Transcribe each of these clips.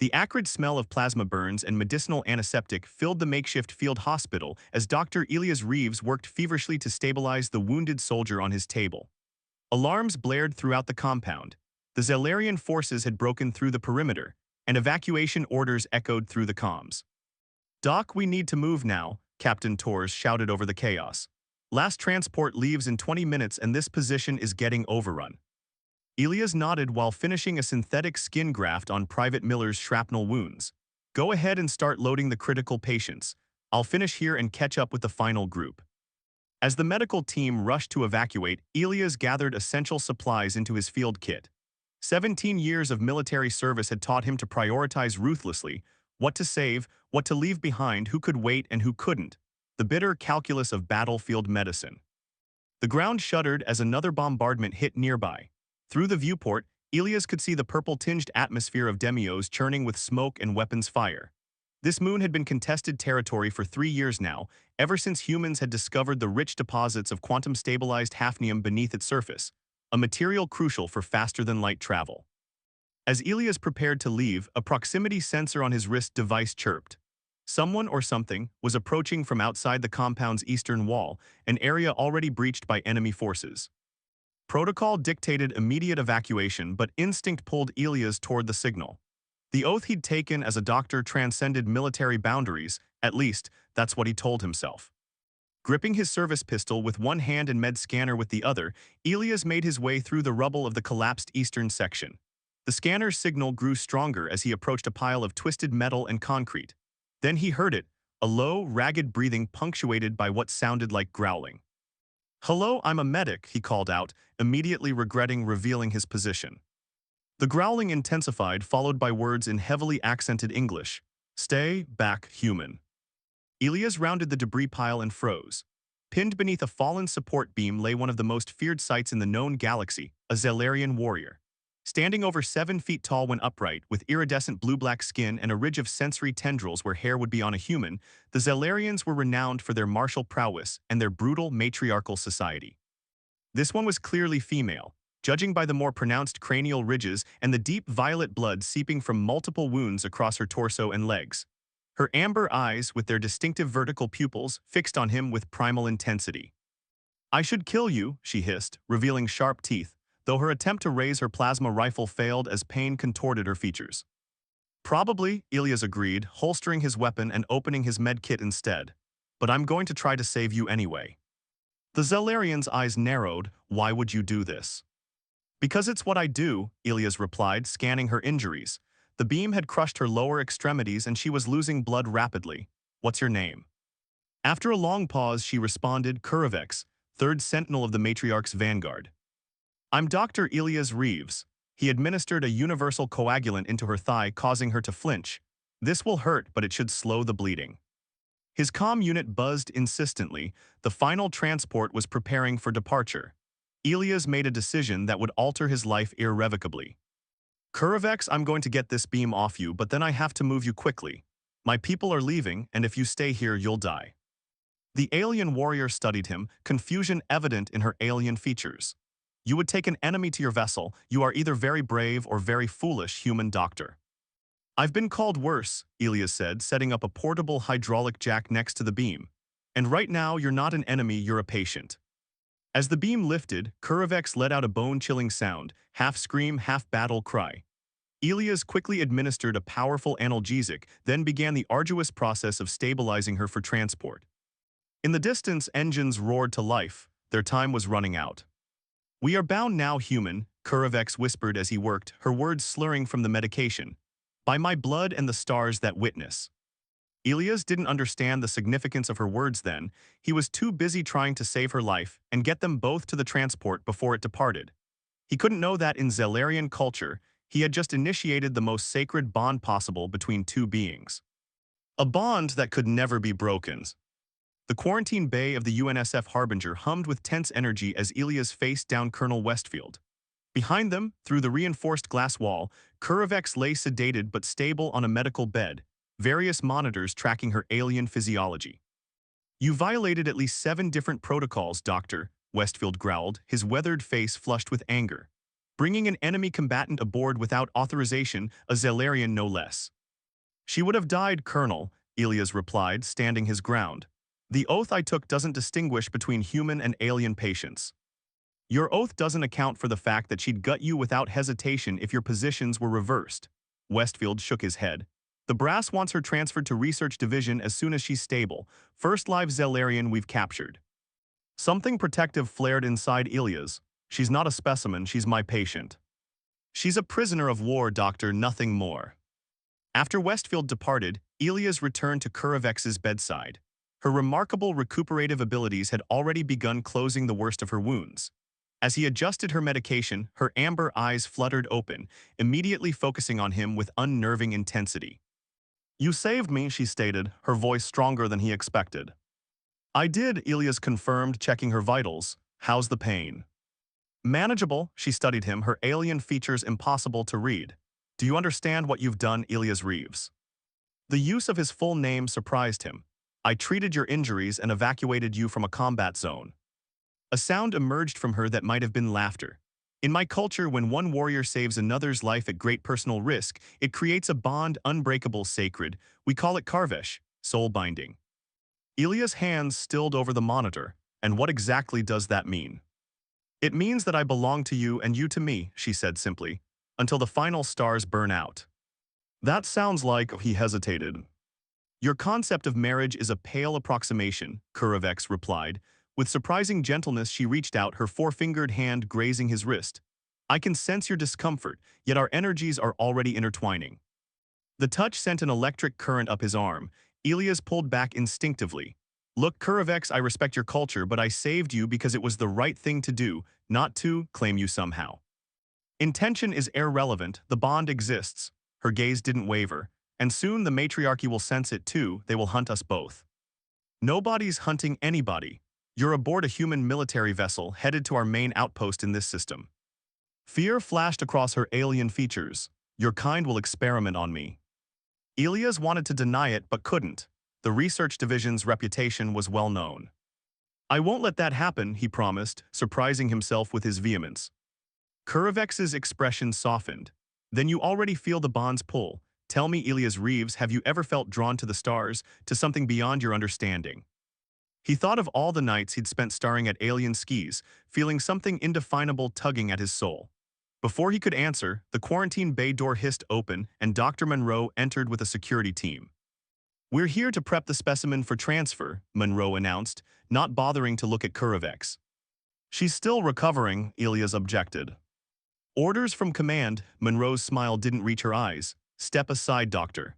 The acrid smell of plasma burns and medicinal antiseptic filled the makeshift field hospital as Dr. Elias Reeves worked feverishly to stabilize the wounded soldier on his table. Alarms blared throughout the compound. The Zellerian forces had broken through the perimeter, and evacuation orders echoed through the comms. "Doc, we need to move now," Captain Torres shouted over the chaos. "Last transport leaves in 20 minutes and this position is getting overrun." Elias nodded while finishing a synthetic skin graft on Private Miller's shrapnel wounds. "Go ahead and start loading the critical patients. I'll finish here and catch up with the final group." As the medical team rushed to evacuate, Elias gathered essential supplies into his field kit. 17 years of military service had taught him to prioritize ruthlessly, what to save, what to leave behind, who could wait and who couldn't. The bitter calculus of battlefield medicine. The ground shuddered as another bombardment hit nearby. Through the viewport, Elias could see the purple-tinged atmosphere of Demios churning with smoke and weapons fire. This moon had been contested territory for 3 years now, ever since humans had discovered the rich deposits of quantum-stabilized hafnium beneath its surface, a material crucial for faster-than-light travel. As Elias prepared to leave, a proximity sensor on his wrist device chirped. Someone or something was approaching from outside the compound's eastern wall, an area already breached by enemy forces. Protocol dictated immediate evacuation, but instinct pulled Elias toward the signal. The oath he'd taken as a doctor transcended military boundaries, at least, that's what he told himself. Gripping his service pistol with one hand and med scanner with the other, Elias made his way through the rubble of the collapsed eastern section. The scanner's signal grew stronger as he approached a pile of twisted metal and concrete. Then he heard it, a low, ragged breathing punctuated by what sounded like growling. "Hello, I'm a medic," he called out, immediately regretting revealing his position. The growling intensified, followed by words in heavily accented English. "Stay back, human." Elias rounded the debris pile and froze. Pinned beneath a fallen support beam lay one of the most feared sights in the known galaxy, a Zellerian warrior. Standing over 7 feet tall when upright, with iridescent blue-black skin and a ridge of sensory tendrils where hair would be on a human, the Zellerians were renowned for their martial prowess and their brutal matriarchal society. This one was clearly female, judging by the more pronounced cranial ridges and the deep violet blood seeping from multiple wounds across her torso and legs. Her amber eyes, with their distinctive vertical pupils, fixed on him with primal intensity. "I should kill you," she hissed, revealing sharp teeth, though her attempt to raise her plasma rifle failed as pain contorted her features. "Probably," Elias agreed, holstering his weapon and opening his med kit instead. "But I'm going to try to save you anyway." The Zellerian's eyes narrowed. "Why would you do this?" "Because it's what I do," Elias replied, scanning her injuries. The beam had crushed her lower extremities and she was losing blood rapidly. "What's your name?" After a long pause, she responded, "Kurivex, third sentinel of the Matriarch's vanguard." "I'm Dr. Elias Reeves." He administered a universal coagulant into her thigh, causing her to flinch. "This will hurt, but it should slow the bleeding." His comm unit buzzed insistently. The final transport was preparing for departure. Elias made a decision that would alter his life irrevocably. "Kurivex, I'm going to get this beam off you, but then I have to move you quickly. My people are leaving, and if you stay here, you'll die." The alien warrior studied him, confusion evident in her alien features. "You would take an enemy to your vessel. You are either very brave or very foolish, human doctor." "I've been called worse," Elias said, setting up a portable hydraulic jack next to the beam. "And right now, you're not an enemy, you're a patient." As the beam lifted, Kurivex let out a bone-chilling sound, half scream, half battle cry. Elias quickly administered a powerful analgesic, then began the arduous process of stabilizing her for transport. In the distance, engines roared to life. Their time was running out. "We are bound now, human," Kurivex whispered as he worked, her words slurring from the medication. "By my blood and the stars that witness." Elias didn't understand the significance of her words then. He was too busy trying to save her life and get them both to the transport before it departed. He couldn't know that in Zellerian culture, he had just initiated the most sacred bond possible between two beings. A bond that could never be broken. The quarantine bay of the UNSF Harbinger hummed with tense energy as Elias faced down Colonel Westfield. Behind them, through the reinforced glass wall, Kurivex lay sedated but stable on a medical bed, various monitors tracking her alien physiology. "You violated at least 7 different protocols, Doctor," Westfield growled, his weathered face flushed with anger. bringing an enemy combatant aboard without authorization, a Zellarian no less. She would have died, Colonel, Elias replied, standing his ground. The oath I took doesn't distinguish between human and alien patients. Your oath doesn't account for the fact that she'd gut you without hesitation if your positions were reversed. Westfield shook his head. The brass wants her transferred to Research Division as soon as she's stable. First live Zellarian we've captured. Something protective flared inside Elias. She's not a specimen, she's my patient. She's a prisoner of war, Doctor, nothing more. After Westfield departed, Elias returned to Kuravex's bedside. Her remarkable recuperative abilities had already begun closing the worst of her wounds. As he adjusted her medication, her amber eyes fluttered open, immediately focusing on him with unnerving intensity. You saved me, she stated, her voice stronger than he expected. I did, Elias confirmed, checking her vitals. How's the pain? Manageable, she studied him, her alien features impossible to read. Do you understand what you've done, Elias Reeves? The use of his full name surprised him. I treated your injuries and evacuated you from a combat zone. A sound emerged from her that might have been laughter. In my culture, when one warrior saves another's life at great personal risk, it creates a bond unbreakable, sacred. We call it karvesh, soul binding. Elia's hands stilled over the monitor. And what exactly does that mean? It means that I belong to you and you to me, she said simply, until the final stars burn out. That sounds like, he hesitated. Your concept of marriage is a pale approximation, Kuravex replied. With surprising gentleness, she reached out, her four-fingered hand grazing his wrist. I can sense your discomfort, yet our energies are already intertwining. The touch sent an electric current up his arm. Elias pulled back instinctively. Look, Kuravex, I respect your culture, but I saved you because it was the right thing to do, not to claim you somehow. Intention is irrelevant, the bond exists. Her gaze didn't waver. And soon the matriarchy will sense it too, they will hunt us both. Nobody's hunting anybody. You're aboard a human military vessel headed to our main outpost in this system. Fear flashed across her alien features. Your kind will experiment on me. Elias wanted to deny it but couldn't. The research division's reputation was well known. I won't let that happen, he promised, surprising himself with his vehemence. Kuravex's expression softened. Then you already feel the bond's pull. Tell me, Elias Reeves, have you ever felt drawn to the stars, to something beyond your understanding? He thought of all the nights he'd spent staring at alien skis, feeling something indefinable tugging at his soul. Before he could answer, the quarantine bay door hissed open and Dr. Monroe entered with a security team. We're here to prep the specimen for transfer, Monroe announced, not bothering to look at Kuravex. She's still recovering, Elias objected. Orders from command, Monroe's smile didn't reach her eyes. Step aside, doctor.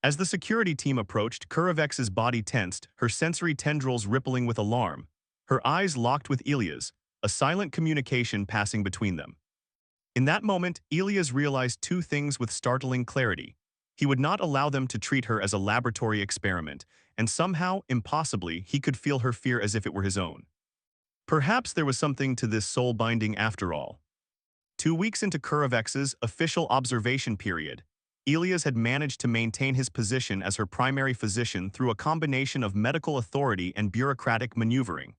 As the security team approached, Kuravex's body tensed, her sensory tendrils rippling with alarm. Her eyes locked with Elias, a silent communication passing between them. In that moment, Elias realized two things with startling clarity. He would not allow them to treat her as a laboratory experiment, and somehow, impossibly, he could feel her fear as if it were his own. Perhaps there was something to this soul binding after all. 2 weeks into Kuravex's official observation period, Elias had managed to maintain his position as her primary physician through a combination of medical authority and bureaucratic maneuvering.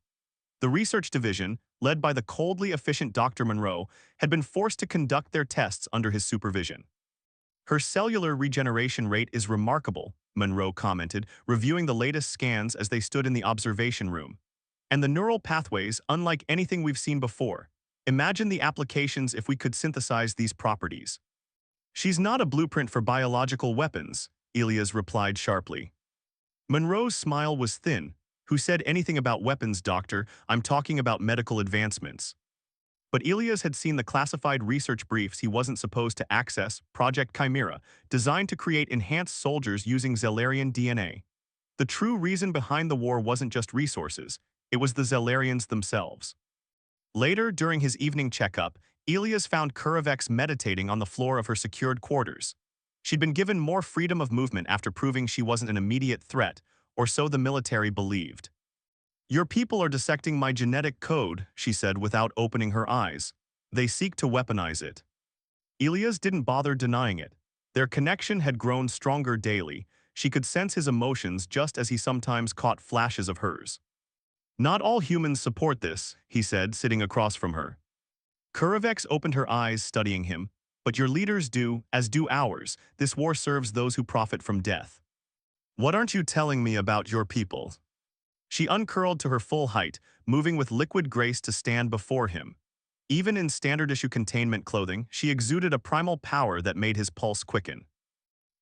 The research division, led by the coldly efficient Dr. Monroe, had been forced to conduct their tests under his supervision. Her cellular regeneration rate is remarkable, Monroe commented, reviewing the latest scans as they stood in the observation room. And the neural pathways, unlike anything we've seen before. Imagine the applications if we could synthesize these properties. She's not a blueprint for biological weapons, Elias replied sharply. Monroe's smile was thin. Who said anything about weapons, doctor? I'm talking about medical advancements. But Elias had seen the classified research briefs he wasn't supposed to access, Project Chimera, designed to create enhanced soldiers using Zellarian DNA. The true reason behind the war wasn't just resources, it was the Zellarians themselves. Later, during his evening checkup, Elias found Kuravex meditating on the floor of her secured quarters. She'd been given more freedom of movement after proving she wasn't an immediate threat, or so the military believed. Your people are dissecting my genetic code, she said without opening her eyes. They seek to weaponize it. Elias didn't bother denying it. Their connection had grown stronger daily. She could sense his emotions just as he sometimes caught flashes of hers. Not all humans support this, he said, sitting across from her. Kurovex opened her eyes, studying him. But your leaders do, as do ours. This war serves those who profit from death. What aren't you telling me about your people? She uncurled to her full height, moving with liquid grace to stand before him. Even in standard-issue containment clothing, she exuded a primal power that made his pulse quicken.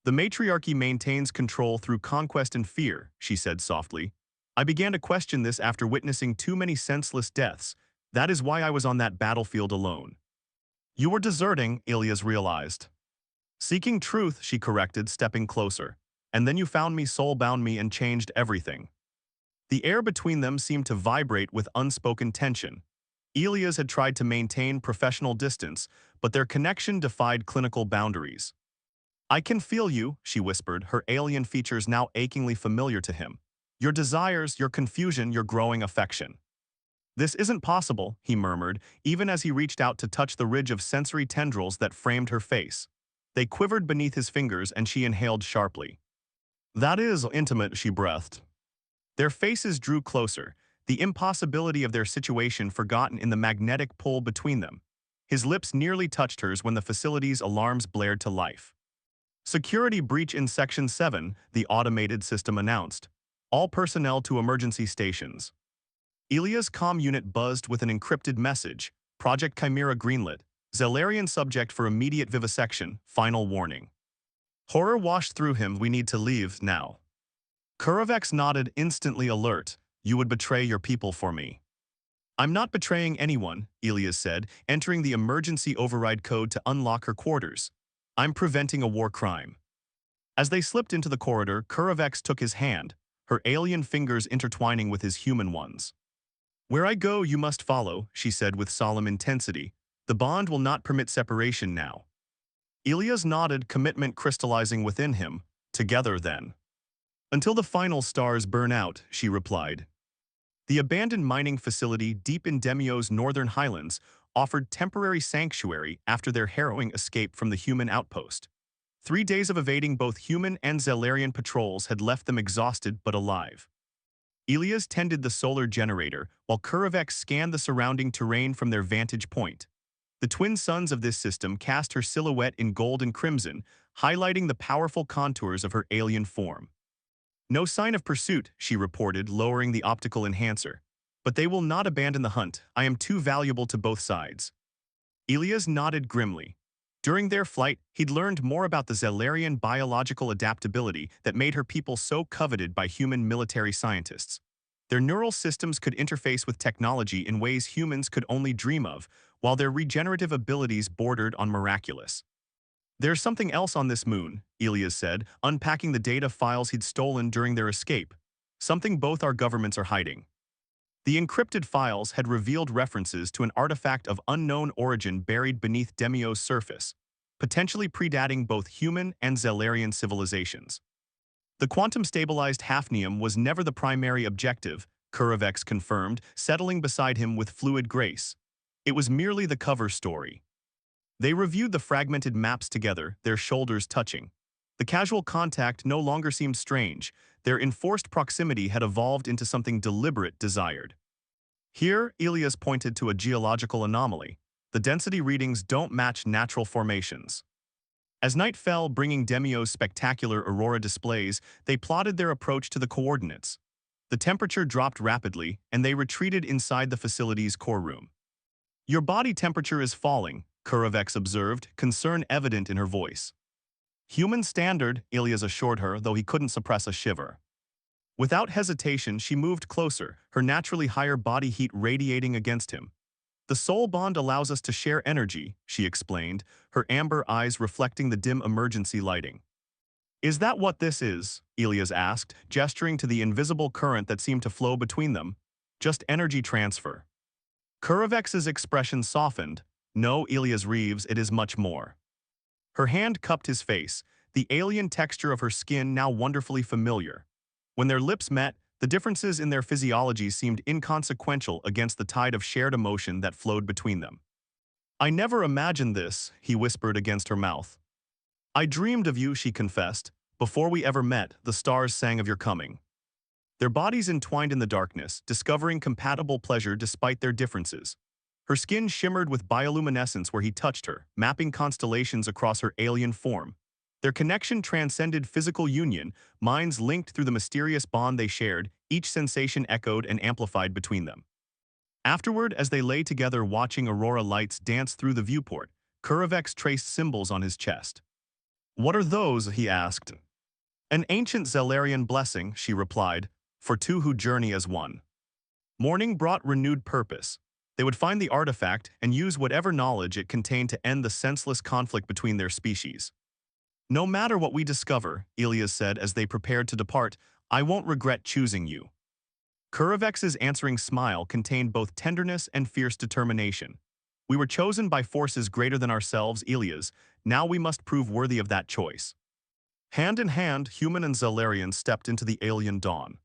The matriarchy maintains control through conquest and fear, she said softly. I began to question this after witnessing too many senseless deaths. That is why I was on that battlefield alone. You were deserting, Ilias realized. Seeking truth, she corrected, stepping closer. And then you found me, soul-bound me, and changed everything. The air between them seemed to vibrate with unspoken tension. Ilias had tried to maintain professional distance, but their connection defied clinical boundaries. I can feel you, she whispered, her alien features now achingly familiar to him. Your desires, your confusion, your growing affection. This isn't possible, he murmured, even as he reached out to touch the ridge of sensory tendrils that framed her face. They quivered beneath his fingers and she inhaled sharply. That is intimate, she breathed. Their faces drew closer, the impossibility of their situation forgotten in the magnetic pull between them. His lips nearly touched hers when the facility's alarms blared to life. Security breach in Section 7, the automated system announced. All personnel to emergency stations. Ilia's comm unit buzzed with an encrypted message. Project Chimera greenlit. Zellarian subject for immediate vivisection. Final warning. Horror washed through him. We need to leave now. Kurovex nodded, instantly alert. You would betray your people for me. I'm not betraying anyone, Ilias said, entering the emergency override code to unlock her quarters. I'm preventing a war crime. As they slipped into the corridor, Kurovex took his hand, her alien fingers intertwining with his human ones. Where I go, you must follow, she said with solemn intensity. The bond will not permit separation now. Ilias nodded, commitment crystallizing within him. Together, then. Until the final stars burn out, she replied. The abandoned mining facility deep in Demio's northern highlands offered temporary sanctuary after their harrowing escape from the human outpost. 3 days of evading both human and Zellarian patrols had left them exhausted but alive. Ilias tended the solar generator, while Kurovex scanned the surrounding terrain from their vantage point. The twin suns of this system cast her silhouette in gold and crimson, highlighting the powerful contours of her alien form. No sign of pursuit, she reported, lowering the optical enhancer. But they will not abandon the hunt. I am too valuable to both sides. Ilias nodded grimly. During their flight, he'd learned more about the Zellarian biological adaptability that made her people so coveted by human military scientists. Their neural systems could interface with technology in ways humans could only dream of, while their regenerative abilities bordered on miraculous. There's something else on this moon, Ilias said, unpacking the data files he'd stolen during their escape. Something both our governments are hiding. The encrypted files had revealed references to an artifact of unknown origin buried beneath Demio's surface, potentially predating both human and Zellarian civilizations. The quantum-stabilized hafnium was never the primary objective, Kurovex confirmed, settling beside him with fluid grace. It was merely the cover story. They reviewed the fragmented maps together, their shoulders touching. The casual contact no longer seemed strange. Their enforced proximity had evolved into something deliberate desired. Here, Ilias pointed to a geological anomaly. The density readings don't match natural formations. As night fell, bringing Demio's spectacular aurora displays, they plotted their approach to the coordinates. The temperature dropped rapidly, and they retreated inside the facility's core room. Your body temperature is falling, Kurovex observed, concern evident in her voice. Human standard, Ilias assured her, though he couldn't suppress a shiver. Without hesitation, she moved closer, her naturally higher body heat radiating against him. The soul bond allows us to share energy, she explained, her amber eyes reflecting the dim emergency lighting. Is that what this is? Ilias asked, gesturing to the invisible current that seemed to flow between them. Just energy transfer. Kurovex's expression softened. No, Ilias Reeves, it is much more. Her hand cupped his face, the alien texture of her skin now wonderfully familiar. When their lips met, the differences in their physiology seemed inconsequential against the tide of shared emotion that flowed between them. I never imagined this, he whispered against her mouth. I dreamed of you, she confessed. Before we ever met, the stars sang of your coming. Their bodies entwined in the darkness, discovering compatible pleasure despite their differences. Her skin shimmered with bioluminescence where he touched her, mapping constellations across her alien form. Their connection transcended physical union, minds linked through the mysterious bond they shared, each sensation echoed and amplified between them. Afterward, as they lay together watching aurora lights dance through the viewport, Kurovex traced symbols on his chest. "What are those?" he asked. "An ancient Zellarian blessing," she replied, "for two who journey as one." Morning brought renewed purpose. They would find the artifact and use whatever knowledge it contained to end the senseless conflict between their species. "No matter what we discover," Elias said as they prepared to depart, "I won't regret choosing you." Kurovex's answering smile contained both tenderness and fierce determination. "We were chosen by forces greater than ourselves, Elias. Now we must prove worthy of that choice." Hand in hand, human and Zellarian stepped into the alien dawn.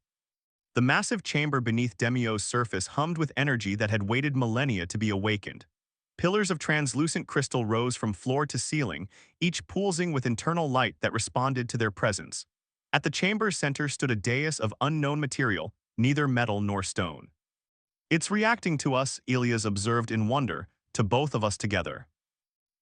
The massive chamber beneath Demio's surface hummed with energy that had waited millennia to be awakened. Pillars of translucent crystal rose from floor to ceiling, each pulsing with internal light that responded to their presence. At the chamber's center stood a dais of unknown material, neither metal nor stone. "It's reacting to us," Elias observed in wonder, "to both of us together."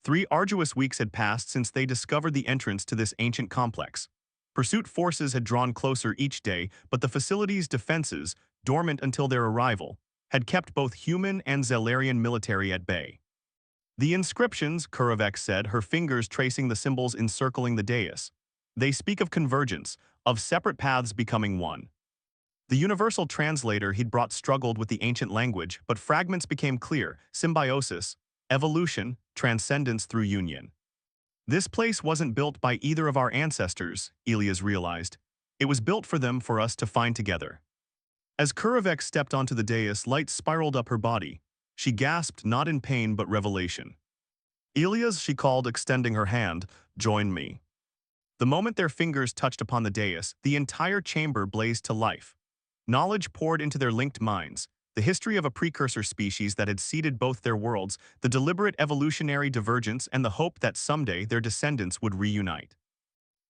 3 arduous weeks had passed since they discovered the entrance to this ancient complex. Pursuit forces had drawn closer each day, but the facility's defenses, dormant until their arrival, had kept both human and Zellarian military at bay. "The inscriptions," Kurovex said, her fingers tracing the symbols encircling the dais. "They speak of convergence, of separate paths becoming one." The universal translator he'd brought struggled with the ancient language, but fragments became clear: symbiosis, evolution, transcendence through union. This place wasn't built by either of our ancestors, Elias realized. It was built for them, for us to find together. As Kurovex stepped onto the dais, light spiraled up her body. She gasped, not in pain but revelation. "Elias," she called, extending her hand, "join me." The moment their fingers touched upon the dais, the entire chamber blazed to life. Knowledge poured into their linked minds, the history of a precursor species that had seeded both their worlds, the deliberate evolutionary divergence, and the hope that someday their descendants would reunite.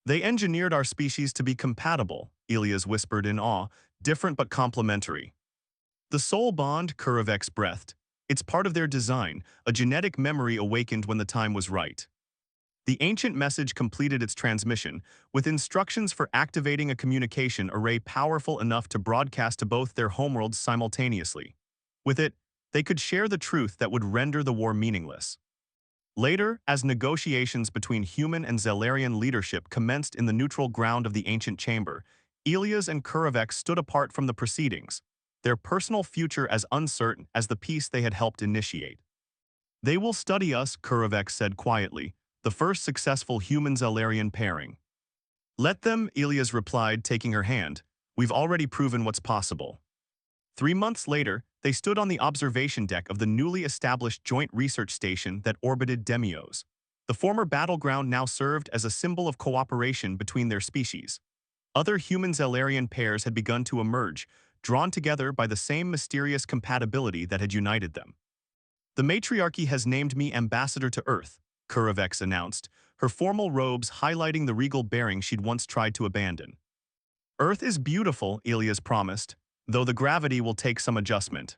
"They engineered our species to be compatible," Elias whispered in awe, "different but complementary." "The soul bond," Kurovex breathed. "It's part of their design, a genetic memory awakened when the time was right." The ancient message completed its transmission, with instructions for activating a communication array powerful enough to broadcast to both their homeworlds simultaneously. With it, they could share the truth that would render the war meaningless. Later, as negotiations between human and Zellarian leadership commenced in the neutral ground of the ancient chamber, Elias and Kurovex stood apart from the proceedings, their personal future as uncertain as the peace they had helped initiate. "They will study us," Kurovex said quietly, "the first successful human-Zellarian pairing." "Let them," Elias replied, taking her hand. "We've already proven what's possible." 3 months later, they stood on the observation deck of the newly established joint research station that orbited Demios. The former battleground now served as a symbol of cooperation between their species. Other human-Zellarian pairs had begun to emerge, drawn together by the same mysterious compatibility that had united them. "The matriarchy has named me ambassador to Earth," Kurovex announced, her formal robes highlighting the regal bearing she'd once tried to abandon. "Earth is beautiful," Elias promised, "though the gravity will take some adjustment."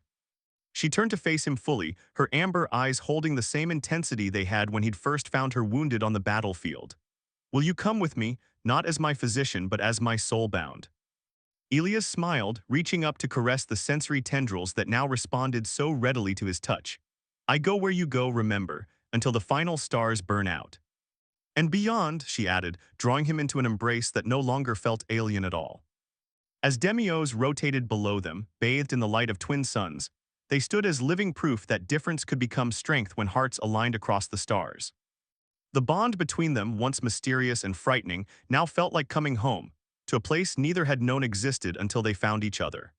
She turned to face him fully, her amber eyes holding the same intensity they had when he'd first found her wounded on the battlefield. "Will you come with me, not as my physician but as my soul-bound?" Elias smiled, reaching up to caress the sensory tendrils that now responded so readily to his touch. "I go where you go, remember, until the final stars burn out." "And beyond," she added, drawing him into an embrace that no longer felt alien at all. As Demios rotated below them, bathed in the light of twin suns, they stood as living proof that difference could become strength when hearts aligned across the stars. The bond between them, once mysterious and frightening, now felt like coming home, to a place neither had known existed until they found each other.